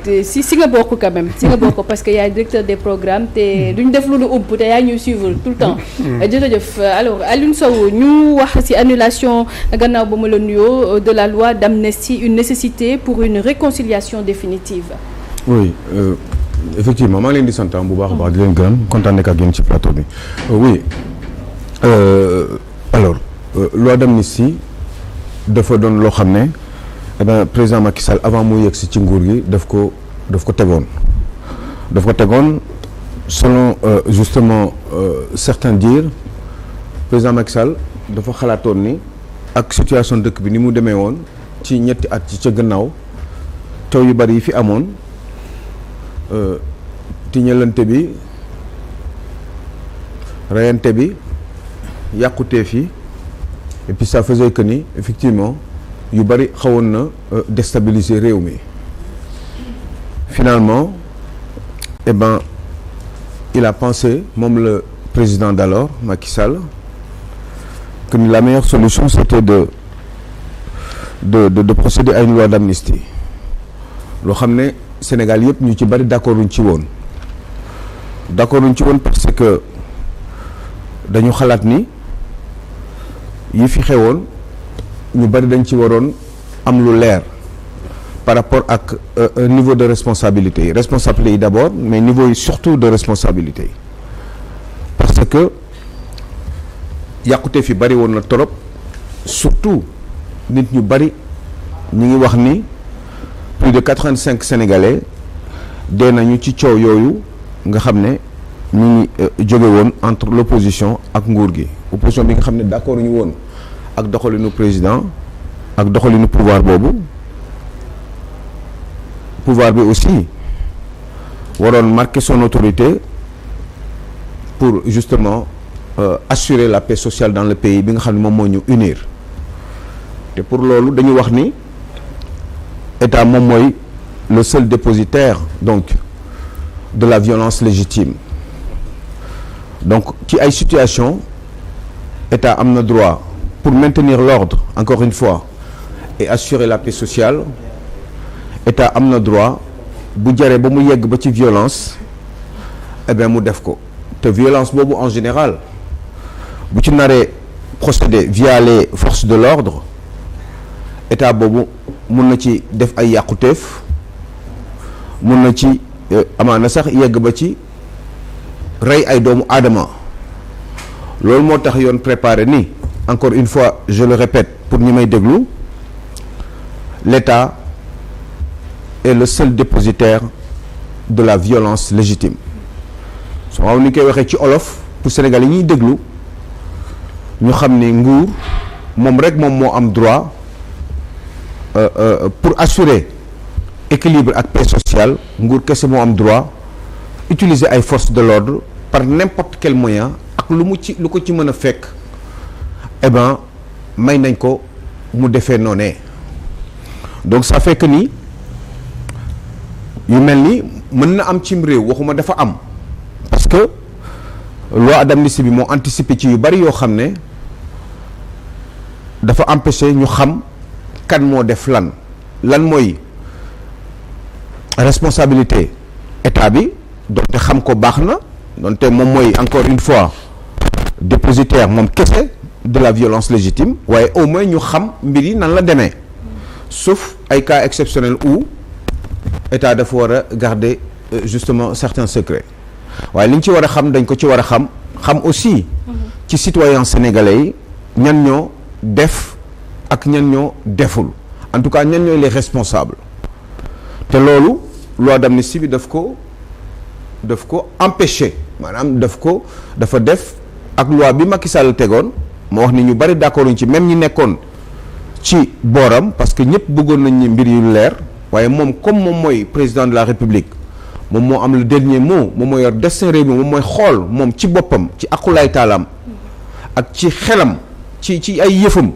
si nga bokk quand même si nga bokk parce que yaay directeur des programmes te duñ def lu ëpp te yaa ñuy suivre tout le temps. jërëjëf alors Alioune Sow ñu wax ci annulation gannaaw ba ma la nuyoo de la loi d'amnistie une nécessité pour une réconciliation définitive. oui effectivement maa ngi leen di sant bu baax a baax di leen gërëm kontaan nekk ak yéen ci plateau bi oui alors loi d'amnistie dafa doon loo xam ne président Macky Sall avant muy yegg si ci nguur gi daf ko tegoon selon justement certains dire président Macky Sall dafa xalaatoon ni ak situation dëkk bi ni mu demee woon ci ñetti at ci ca gannaaw taw yu bari yi fi amoon tiñalante bi reyante bi yàqutee fi et puis ça faisait que ni effectivement yu bari xawoon na déstabiliser réew mi finalement il a pensé moom le président d'alors Macky Sall que la meilleure solution c'était de procéder à une loi d'amnistie loo xam ne Sénégal yëpp ñu ci bari d'accorduñ ci woon parce que dañu xalaat ni yi fi xewoon ñu bari dañ ci waroon am lu leer par rapport ak niveau de responsabilité yi d'abord mais niveau yi surtout de responsabilité yi parce que yàqute fi bari woon na trop surtout nit ñu bari ñu ngi wax ni plus de 85 Sénégalais dee nañu ci coow yooyu nga xam ne ñu ngi jóge woon entre l'opposition ak nguur gi opposition bi nga xam ne d'accord ñu woon ak doxalinu président ak doxalinu pouvoir bi aussi waroon marquer son autorité pour justement assurer la paix sociale dans le pays bi nga xam ne moom moo ñu unir te pour loolu dañu wax ni état moom mooy le seul dépositaire donc de la violence légitime donc ci ay situation état am na droit pour maintenir l'ordre encore une fois et assurer la paix sociale état am na droit bu jaree ba mu yegg ba ci violence mu def ko te violence boobu en général bu ci naree procéder via les forces de l'ordre état boobu mun na ci def ay yàquteef mun na ci amaana sax yegg ba ci rey ay doomu aadama loolu moo tax yoon préparé ni encore une fois je le répète pour ñi may déglu l'État est le seul dépositaire de la violence légitime soo xam ni koy waxee ci olof pour Sénégal yi ñuy déglu ñu xam ni nguur moom rek moom moo am droit pour assurer équilibre ak paix sociale nguur kese moo am droit utiliser ay forces de l'ordre par n'importe quel moyen ak lu ko ci mën a fekk may nañ ko mu defee noonee donc ça fait que ni yu mel ni mën na am cim réew waxuma dafa am parce que loi d'amnistie bi moo anticiper ci yu bari yoo xam ne dafa empêcher ñu xam kan moo def lan mooy responsabilité état bi donte xam ko baax na donte moom mooy encore une fois dépositaire moom kese de la violence légitime waaye au moins ñu xam mbir yi nan la demee sauf ay cas exceptionnels où état dafa war a garder justement certains secrets waaye li ñu ci war a xam dañ ko ci war a xam aussi ci citoyens sénégalais yi ñan ñoo def ak ñan ñoo deful en tout cas ñan ñooy les responsables te loolu loi d'amnistie bi daf ko empêcher maanaam dafa def ak loi bi Macky Sall tegoon moo wax ni ñu bari d'accord ci même ñi nekkoon ci booram parce que ñëpp bëggoon nañ ni mbir yu leer waaye moom comme moom mooy président de la République moom moo am le dernier mot moom moo yor destin réew mi moom mooy xool moom ci boppam ci aqulaay taalaam ak ci xelam ci ay yëfam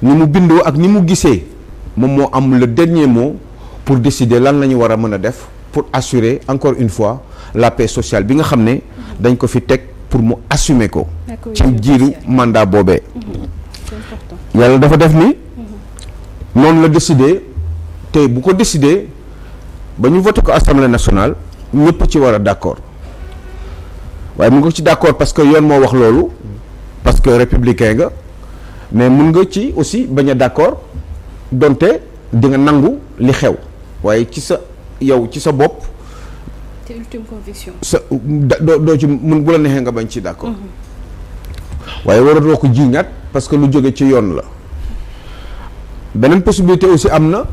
ni mu bindoo ak ni mu gisee moom moo am le dernier mot pour décider lan la ñu war a mën a def pour assurer encore une fois la paix sociale bi nga xam ne dañ ko fi teg pour mu assumer ko ci jiiru mandat boobee yàlla dafa def ni noonu la décider te bu ko décider ba ñu voté ko assemblée nationale ñëpp ci war a d'accord waaye mun nga ci d'accord parce que yoon moo wax loolu parce que républicain nga mais mun nga ci aussi bañ a d'accord donte di nga nangu li xew waaye ci sa yow ci sa bopp. te ultime conviction. doo ci mun bu la neexee nga bañ ci d'accord. waaye waratoo ko jiñaat parce que lu jóge ci yoon la. beneen possibilité aussi am na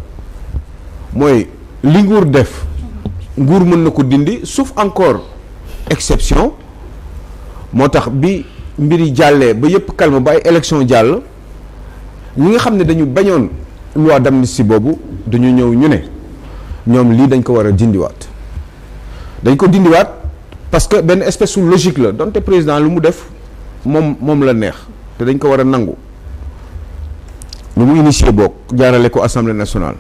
mooy li nguur def nguur mën na ko dindi sauf encore exception moo tax bi mbir yi jàllee ba yëpp calme ba ay élection jàll ñi nga xam ne dañu bañoon loi d'amnistie boobu dañu ñëw ñu ne ñoom lii dañ ko war a dindiwaat dañ ko dindiwaat parce que benn espèce de logique la donte président lu mu def moom la neex te dañ ko war a nangu lu mu initié boog jaarale ko assemblée nationale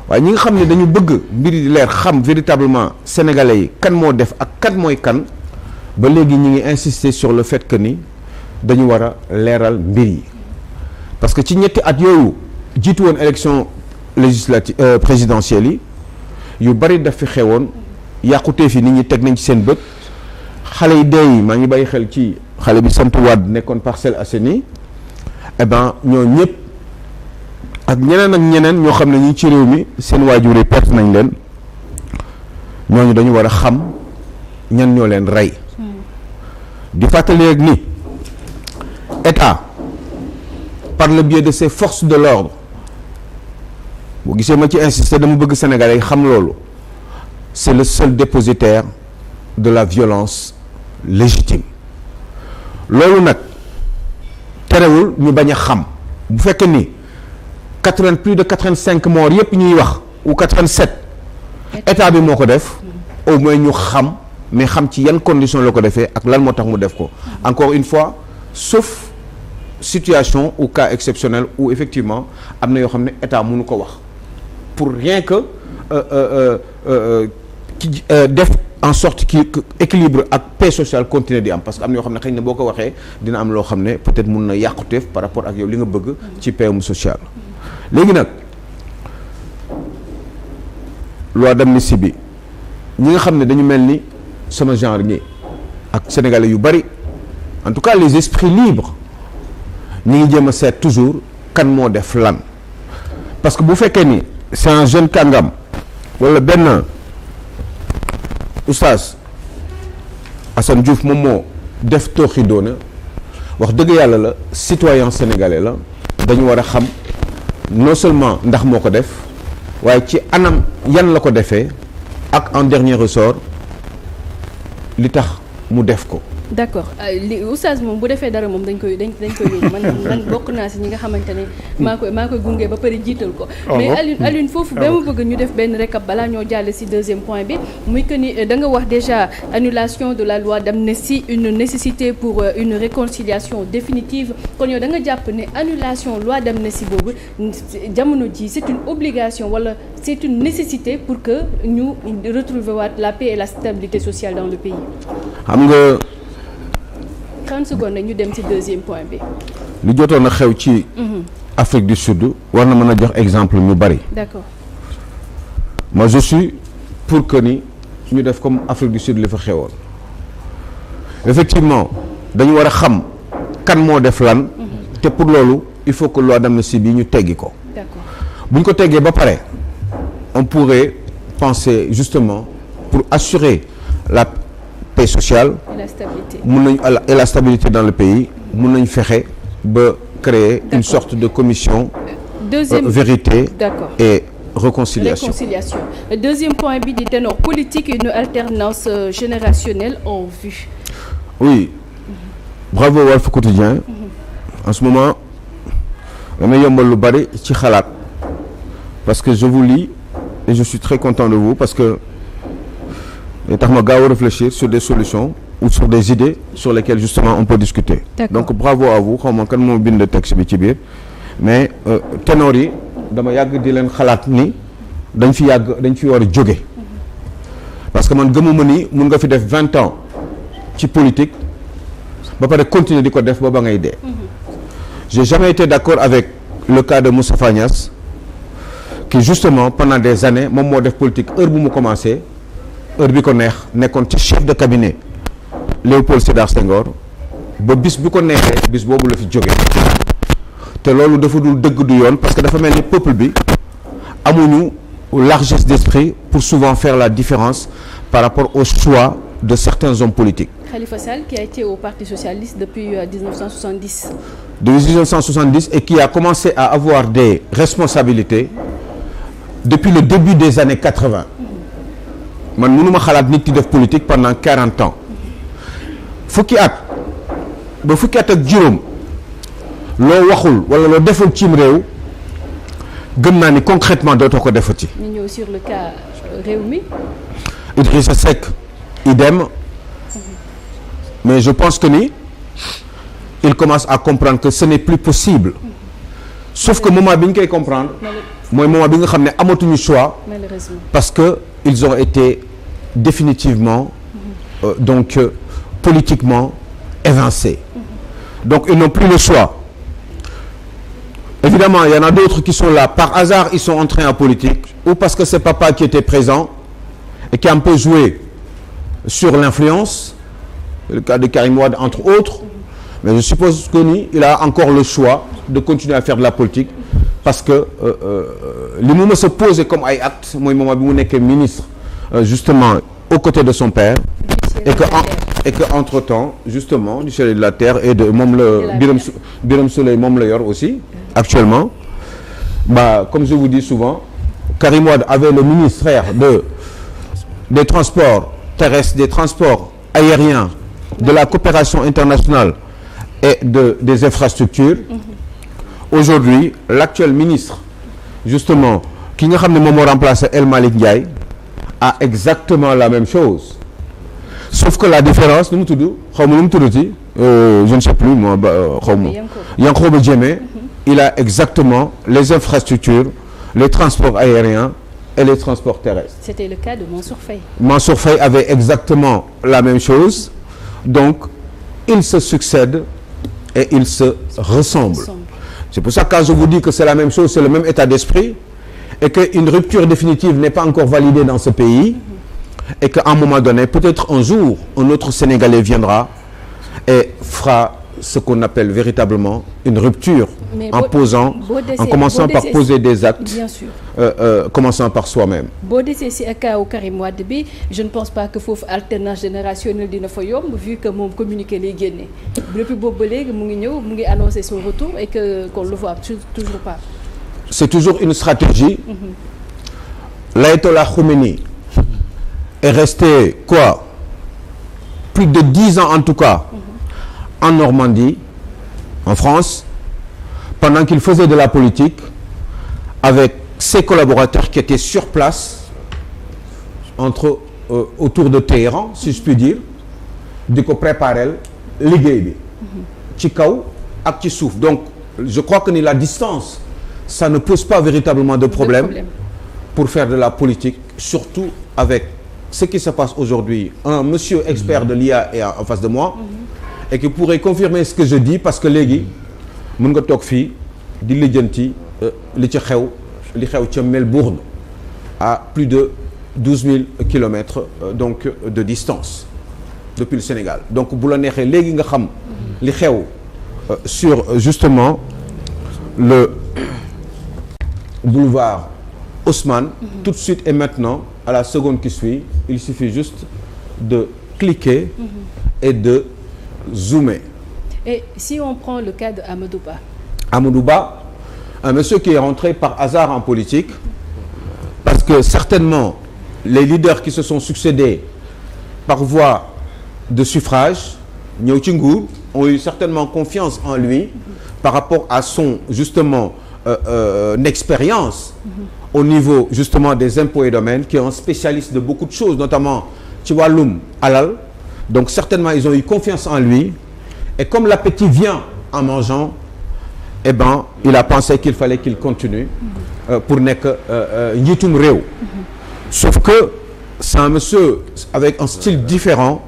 waaye ñi nga xam ne dañu bëgg mbir yi leer xam véritablement sénégalais yi kan moo def ak kan mooy kan ba léegi ñi ngi insister sur le fait que ni dañu war a leeral mbir yi parce que ci ñetti at yooyu jiitu woon élection législative présidentielle yi yu bari daf fi xewoon yàqutee fi nit ñi teg nañ ci seen bët xale yi dee yi maa ngi bàyyi xel ci xale bi sant Wade nekkoon Parcelles Assainies eh ben ñoo ñëpp ak ñeneen ak ñeneen ñoo xam ne ñi ci réew mi seen waajur yi perte nañ leen ñooñu dañu war a xam ñan ñoo leen rey di fàttali rek ni état par le biais de ses forces de l'ordre boo gisee ma ci insister dama bëgg Sénégalais yi xam loolu c'est le seul dépositaire de la violence légitime loolu nag terewul ñu bañ a xam bu fekkee ni plus de 85 morts yépp ñuy wax ou 87 état bi moo ko def au moins ñu xam mais xam ci yan conditions la ko defee ak lan moo tax mu def ko encore une fois sauf situation ou cas exceptionnel où effectivement am na yoo xam ne état mënu ko wax pour rien que def en sorte que équilibre ak paix sociale continue di am parce que am na yoo xam ne xëy na boo ko waxee dina am loo xam ne peut-être mun na yàquteef par rapport ak yow li nga bëgg ci paix sociale léegi nag loi d'amnistie bi ñi nga xam ne dañu mel ni sama genre ñi ak sénégalais yu bari en tout cas les esprits libres ñi ngi jéem a seet toujours kan moo def lan parce que bu fekkee ni c'est un jeune kàngam wala benn oustaz Assane Diouf moom moo def tooxi doona wax dëgg yàlla la citoyen sénégalais la dañu war a xam non seulement ndax moo ko def waaye ci anam yan la ko defee ak en dernier ressort li tax mu def ko. d'accord li oustaz moom bu defee dara moom dañ koy yóbbu man bokk naa si ñi nga xamante ne maa koy gunge ba pare jiital ko. mais Alioune foofu ba ma bëgg ñu def benn récap balaa ñoo jàll si deuxième point bi muy que ni da nga wax déjà annulation de la loi d'amnistie une nécessité pour une réconciliation définitive kon yow da nga jàpp ne annulation loi d'amnistie boobu jamono ji c'est une obligation wala c'est une nécessité pour que ñu retrouver waat la paix et la stabilité sociale dans le pays. xam nga. 30 secondes ñu dem ci deuxième point bi. li jotoon a xew ci. Afrique du Sud war na mën a jox exemple ñu bari. d'accord. moi je suis pour que ni ñu def comme Afrique du Sud li fa xewoon effectivement dañu war a xam kan moo def lan. te pour loolu il faut que loi d'amnistie bi ñu teggi ko. d'accord bu ñu ko teggee ba pare on pourrait penser justement pour assurer la paix sociale. et la stabilité. mun nañu et la stabilité dans le pays mun nañu fexe ba créer une sorte de commission. vérité. d'accord. et réconciliation. Deuxième point bi di ténor politique une alternance générationnelle en vue. oui bravo Walf Quotidien. en ce moment damay yombal lu bari ci xalaat parce que je vous lis et je suis très content de vous parce que day tax ma gaaw a réfléchir sur des solutions ou sur des idées sur lesquelles justement on peut discuter. D'accord. donc bravo à vous xaw ma kan moo bind texte bi ci biir mais ténor yi dama yàgg di leen xalaat ni dañ fi war a jóge parce que man gëmuma ni mun nga fi def 20 ans ci politique ba pare continuer di ko def ba ngay dee. j'ai jamais été d'accord avec le cas de Moustapha Niasse qui justement pendant des années moom moo def politique heure bu mu commencé heure bi ko neex nekkoon ci chef de cabinet Léopold Sédar Senghor ba bis bu ko neexee bis boobu la fi jóge te loolu dafa dul dëgg du yoon parce que dafa mel ni peuple bi amuñu largesse d'esprit pour souvent faire la différence par rapport au choix de certains hommes politiques. Khalifa Sall qui a été au Parti socialiste depuis 1970. Depuis 1970 et qui a commencé à avoir des responsabilités depuis le début des années 80. Man mënuma xalaat nit ki def politique pendant 40 ans. Fukki at ba fukki at ak juróom loo waxul wala loo deful cim réew gëm naa ni concrètement dootoo ko defati. ñu ñëw sur le cas Rewmi. Idrissa Seck idem mais je pense que ni il commence à comprendre que ce n'est plus possible sauf que moment bi ñu koy comprendre mooy moment bi nga xam ne amatuñu choix malheureusement parce que ils ont été définitivement politiquement évincés donc ils n'ont plus le choix. Évidemment, il y en a d'autres qui sont là. Par hasard, ils sont entrés en politique ou parce que c'est papa qui était présent et qui a un peu joué sur l'influence. Le cas de Karim Wade, entre autres. Mais je suppose que ni, il a encore le choix de continuer à faire de la politique parce que li mu se poser comme ay acte mooy moment bi mu nekkee ministre justement aux côtés de son père et que entre-temps justement du ciel et de la terre et de moom la Birame Souleye moom la yor aussi actuellement bah comme je vous dis souvent Karim Wade avait le ministère des transports terrestres, des transports aériens, de la coopération internationale et des infrastructures. Aujourd'hui l'actuel ministre justement ki nga xam ne moom moo remplacé El Malick Ndiaye a exactement la même chose sauf que la différence nu mu tudd xaw ma nu mu tuddati je ne sais plus moi xaw ma Yankhoba Diémé il a exactement les infrastructures, les transports aériens et les transports terrestres. C'était le cas de Mansour Faye. Mansour Faye avait exactement la même chose. Donc, ils se succèdent et ils se ressemblent. C'est pour ça que quand je vous dis que c'est la même chose, c'est le même état d'esprit et qu'une rupture définitive n'est pas encore validée dans ce pays et qu'à un moment donné, peut-être un jour, un autre Sénégalais viendra et fera ce qu'on appelle véritablement une rupture en commençant par poser des actes, bien sûr. Commençant par soi-même. boo desee si cas wu Karim Wade bi je ne pense pas que foofu alternance générationnelle dina fa yomb vu que moom communiqué lay génne depuis boobu ba léegi mu ngi ñëw mu ngi annoncé son retour et que qu'on le voit toujours pas. C'est toujours une stratégie. L'ayatollah Khomeini est resté quoi? Plus de 10 ans en tout cas. En Normandie, en France, pendant qu'il faisait de la politique avec ses collaborateurs qui étaient sur place autour de Téhéran, si je puis dire, di ko préparer liggéey bi ci kaw ak ci suuf. Donc je crois que ni la distance ça ne pose pas véritablement de problème pour faire de la politique, surtout avec ce qui se passe aujourd'hui. Un monsieur expert de l'IA est en face de moi et qui pourrait confirmer ce que je dis parce que léegi mën nga toog fii di lijjanti li ci xew ca Melbourne à plus de 12 000 kilomètres donc de distance depuis le Sénégal. Donc bu la neexee léegi nga xam li xew sur justement le boulevard Haussmann tout de suite et maintenant à la seconde qui suit il suffit juste de cliquer et de zoomer. Et si on prend le cas de Amadou Ba. Amadou Ba, un monsieur qui est rentré par hasard en politique parce que certainement les leaders qui se sont succédés par voie de suffrage ñëw ci nguur ont eu certainement confiance en lui par rapport à son justement expérience au niveau justement des impôts et domaines, qui est un spécialiste de beaucoup de choses, notamment ci wàllum alal. Donc certainement ils ont eu confiance en lui et comme l'appétit vient en mangeant, eh ben il a pensé qu'il fallait qu'il continue pour nekk njiitum réew. Sauf que c'est un monsieur avec un style différent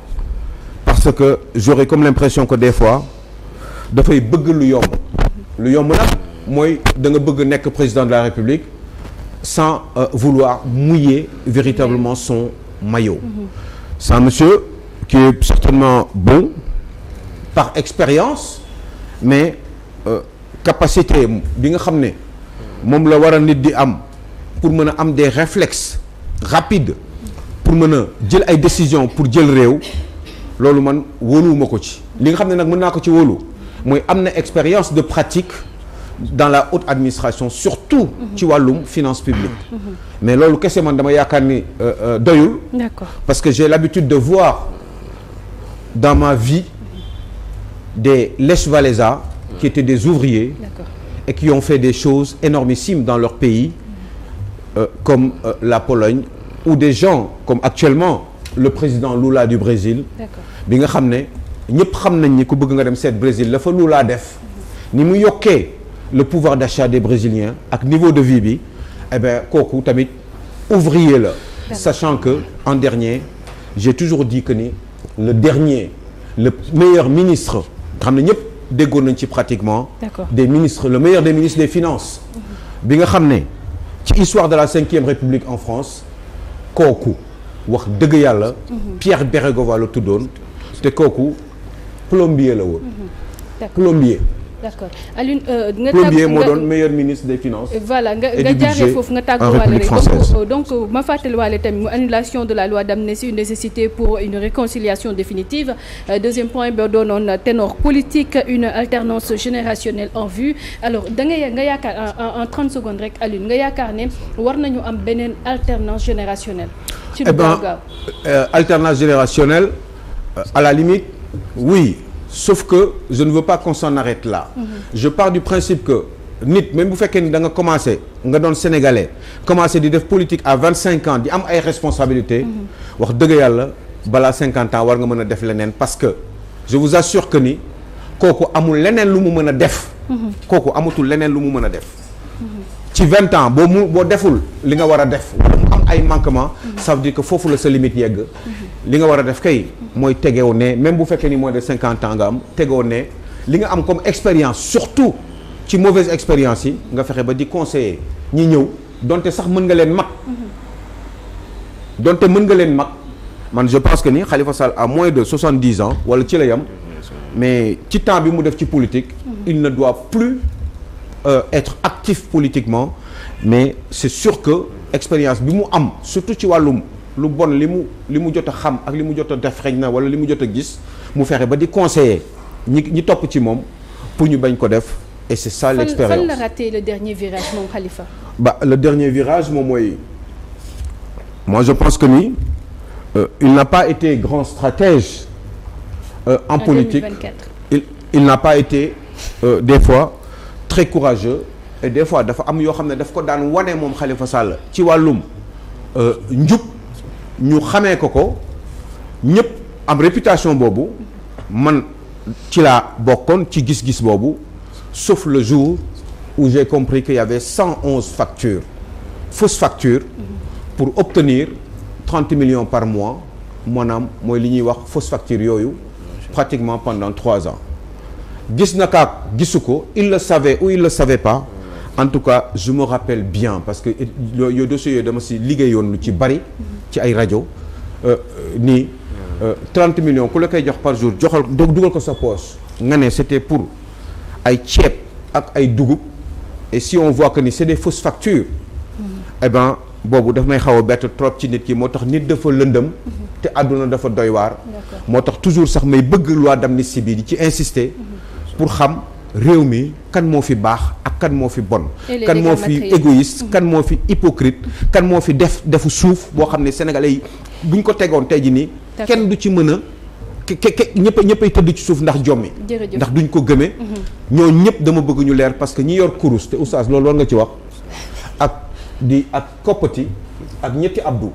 parce que j'aurais comme l'impression que des fois dafay bëgg lu yomb nag mooy da nga bëgg nekk président de la République sans vouloir mouiller véritablement son maillot. C'est un monsieur qui est certainement bon par expérience, mais capacité bi nga xam ne moom la war a nit di am pour mën a am des réflexes rapides pour mën a jël ay décisions pour jël réew loolu man wóoluwuma ko ci. li nga xam ne nag mën naa ko ci wóolu mooy am na expérience de pratique dans la haute administration, surtout ci wàllum finance publique. Mais loolu kese man dama yaakaar ni doyul. D'accord. Parce que j'ai l'habitude de voir dans ma vie des lèche-valaisans qui étaient des ouvriers. D'accord. Et qui ont fait des choses énormissimes dans leur pays, comme la Pologne, ou des gens comme actuellement le président Lula du Brésil. D'accord. Bi nga xam ne ñëpp xam nañ ni ku bëgg nga dem seet Brésil la fa Lula def ni mu yokkee le pouvoir d'achat des Brésiliens ak niveau de vie bi, eh bien kooku tamit ouvrier la. Sachant que en dernier j'ai toujours dit que ni le meilleur ministre nga xam ne ñëpp déggoon nañ ci pratiquement. Des ministres, le meilleur des ministres des finances bi nga xam ne ci histoire de la 5e République en France kooku wax dëgg yàlla Pierre Bérégovoy la tuddoon te kooku plombier la woon. Plombier. D'accord Alioune nga plombier moo doon meilleur ministre des finances. Voilà nga jaaree foofu nga tàgguwaale rek donc ma fàttaliwaale tamit annulation de la loi d'amnistie, une nécessité pour une réconciliation définitive. Deuxième point ba doonoon ténor politique, une alternance générationnelle en vue. Alors nga yaakaar en 30 secondes rek Alioune nga yaakaar ne war nañu am beneen alternance générationnelle. ci lu gaaw alternance générationnelle à la limite oui. Sauf que je ne veux pas qu'on s'en arrête là. Je pars du principe que nit même bu fekkee ni da nga commencé nga doon sénégalais commencé di def politique à 25 ans di am ay responsabilités. wax dëgg yàlla balaa 50 ans war nga mën a def leneen parce que je vous assure que ni kooku amul leneen lu mu mën a def. kooku amatul leneen lu mu mën a def. ci 20 ans boo deful li nga war a def wala mu am ay manquements. ça veut dire que foofu la sa limite yegg. li nga war a def kay mooy tegew ne même bu fekkee ni moins de 50 ans nga am tegew ne li nga am comme expérience surtout ci mauvaise expérience yi nga fexe ba di conseiller ñi ñëw donte sax mën nga leen mag. donte mën nga leen mag man je pense que ni Khalifa Sall a moins de 70 ans wala ci la yam mais ci temps bi mu def ci politique. il ne doit plus être actif politiquement mais c'est sûr que expérience bi mu am surtout ci wàllum. lu bon li mu jot a xam ak li mu jot a def xëy na wala li mu jot a gis mu fexe ba di conseiller ñi topp ci moom pour ñu bañ ko def et c'est ça l'expérience. fan la raté le dernier virage moom Khalifa. Le dernier virage moom mooy moi je pense que ni il n'a pas été grand stratège en politique. 2024. Il n'a pas été des fois très courageux et des fois dafa am yoo xam ne daf ko daan wane moom Khalifa Sall ci wàllum njub. ñu xamee ko ñëpp am réputation boobu man ci laa bokkoon ci gis-gis boobu sauf le jour où j'ai compris qu'il y avait 111 factures fausses factures pour obtenir 30 millions par mois maanaam mooy li ñuy wax fausses factures yooyu pratiquement pendant 3 ans gis na kaa gisu ko il le savait ou il le savait pas en tout cas je me rappelle bien parce que yooyu dossier yooyu dama si liggéeyoon lu ci bari ci ay rajo nii 30 millions ku la koy jox par jour joxal dugal ko sa poche nga ne c'était pour ay ceeb ak ay dugub et si on voit que ni c'est des fausses factures eh ben boobu daf may xaw a bett trop ci nit ki moo tax nit dafa lëndëm te àdduna dafa doy waar moo tax toujours sax may bëgg loi d'amnistie bi di ci insister pour xam réew mi kan moo fi baax ak kan moo fi bon kan moo fi égoïste kan moo fi hypocrite kan moo fi defu suuf boo xam ne sénégalais yi buñ ko tegoon tey ji nii kenn du ci mën a ñëppay tëdd ci suuf ndax jommi ndax duñ ko gëmee ñoo ñëpp dama bëgg ñu leer parce que ñi yor kurus te oustaz loolu war nga ci wax ak koppati ak ñetti abdu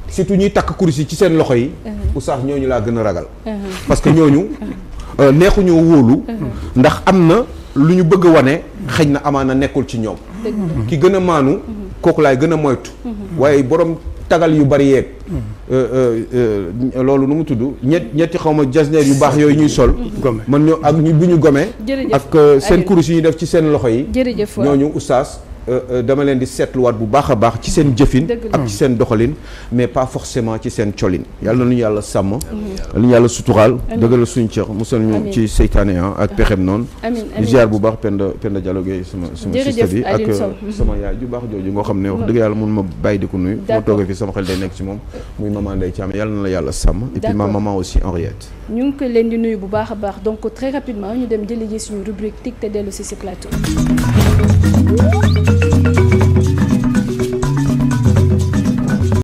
surtout ñuy takk kurus yi ci seen loxo yi oustaz ñooñu laa gën a ragal parce que ñooñu neexuñoo wóolu ndax am na lu ñu bëgg a wane xëy na amaana nekkul ci ñoom ki gën a maanu kooku laay gën a moytu waaye borom tagal yu bari yeeg loolu nu mu tudd ñetti xaw ma jasneer yu baax yooyu ñuy sol man ñoo ak bu ñu gomee ak seen kurus yi ñuy def ci seen loxo yi ñooñu oustaz dama leen di seetluwaat bu baax a baax ci seen jëfin ak ci seen doxalin mais pas forcément ci seen colin yàlla na ñu yàlla sàmm lu ñu yàlla suturaal dëggal suñu cër musal ñu ci seytaane ak pexem noonu di ziar bu baax Penda Diallo Gueye sama sista bi ak sama yaay ju baax jooju ngoo xam ne wax dëgg yàlla mun ma bàyyi di ko nuyu fu ma toogee fii sama xel day nekk ci moom muy maman Ndeye Thiam yàlla na la yàlla sàmm et puis ma maman aussi Henriette ñu ngi ko leen di nuyu bu baax a baax donc très rapidement ñu dem jëli ji suñu rubrique TIC te dellu si plateau.